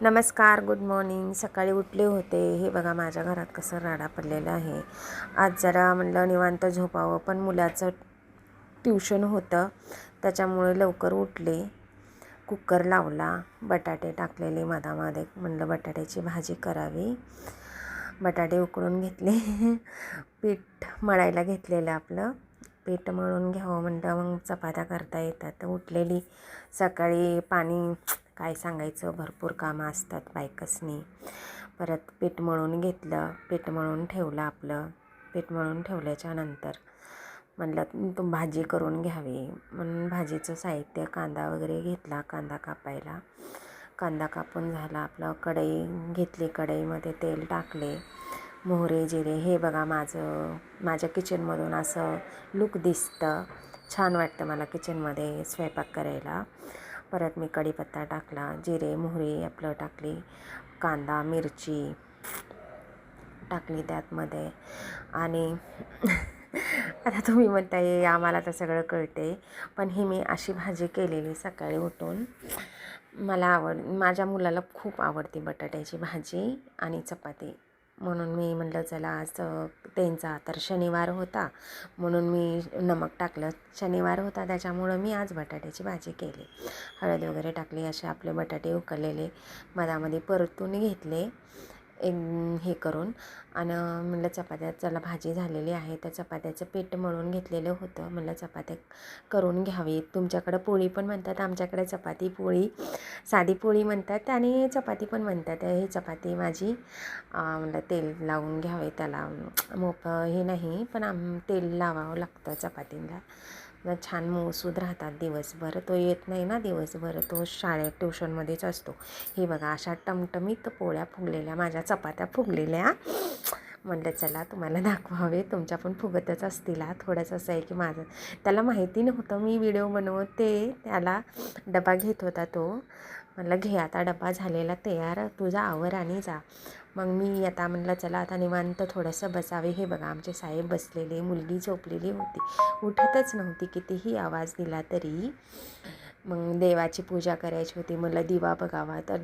नमस्कार, good morning. सकाळी उठले होते. हे बघा माझ्या घरात कसं राडा पडलेला आहे. आज जरा म्हणलं निवांत झोपावं, पण मुलाचं ट्यूशन होतं त्याच्यामुळे लवकर उठले. कुकर लावला, बटाटे टाकलेले मधामध्ये, म्हणलं बटाट्याची भाजी करावी. बटाटे उकळून घेतले. पीठ मळायला घेतलेलं आपलं. पीठ मळून घ्यावं म्हणलं, मग चपात्या करता येतात. तर उठलेली सकाळी पाणी काय सांगायचं, भरपूर कामं असतात बायकासनी. परत पीठ मळून घेतलं, पीठ मळून ठेवलं आपलं. पीठ मळून ठेवल्याच्या नंतर म्हणलं भाजी करून घ्यावी म्हणून भाजीचं साहित्य कांदा वगैरे घेतला. कांदा कापायला, कांदा कापून झाला आपलं. कढई घेतली, कढईमध्ये तेल टाकले, मोहरी जिरे. हे बघा माझ्या किचनमधून असं लुक दिसतं. छान वाटतं मला किचनमध्ये स्वयंपाक करायला. परत मी कढीपत्ता टाकला, जिरे मोहरी आपलं टाकली, कांदा मिरची टाकली त्यातमध्ये. आणि आता तुम्ही म्हणताय आम्हाला तर सगळं कळते, पण ही मी अशी भाजी केलेली सकाळी उठून. माझ्या मुलाला खूप आवडते बटाट्याची भाजी आणि चपाती. म्हणून मी म्हटलं चला आज त्यांचा तर शनिवार होता म्हणून मी नमक टाकलं. शनिवार होता त्याच्यामुळं मी आज बटाट्याची भाजी केली. हळद वगैरे टाकली. असे आपले बटाटे उकळलेले मधामध्ये परतून घेतले हे करून. आणि म्हणलं चपात्या चला भाजी झालेली आहे, तर चपात्याचं पीठ मळून घेतलेलं होतं. म्हणलं चपात्या करून घ्यावी. तुमच्याकडं पोळी पण म्हणतात, आमच्याकडे चपाती पोळी, साधी पोळी म्हणतात आणि चपाती पण म्हणतात. ही चपाती माझी म्हणलं तेल लावून घ्यावे त्याला. हे नाही, पण तेल लावावं लागतं चपातीला. छान मऊसूद राहतात दिवसभर. तो येत नाही ना दिवसभर, तो शाळेत ट्युशनमध्येच असतो. हे बघा अशा टमटमीत पोळ्या फुगलेल्या, माझ्या चपात्या फुगलेल्या. म्हटलं चला तुम्हाला दाखवावे, तुमच्या पण फुगतच असतील. थोडंसं असं आहे की माझं त्याला माहिती नव्हतं मी व्हिडिओ बनवते. त्याला डबा घेत होता तो. म्हटलं घे आता डबा झालेला तयार, तुझा आवर आणि जा. मग मी आता म्हटलं चला आता निवांत थोडंसं बसावे. हे बघा आमचे साहेब बसलेले, मुलगी झोपलेली होती, उठतच नव्हती कितीही आवाज दिला तरी. मग देवाची पूजा करायची होती, मला दिवा बघावा. तर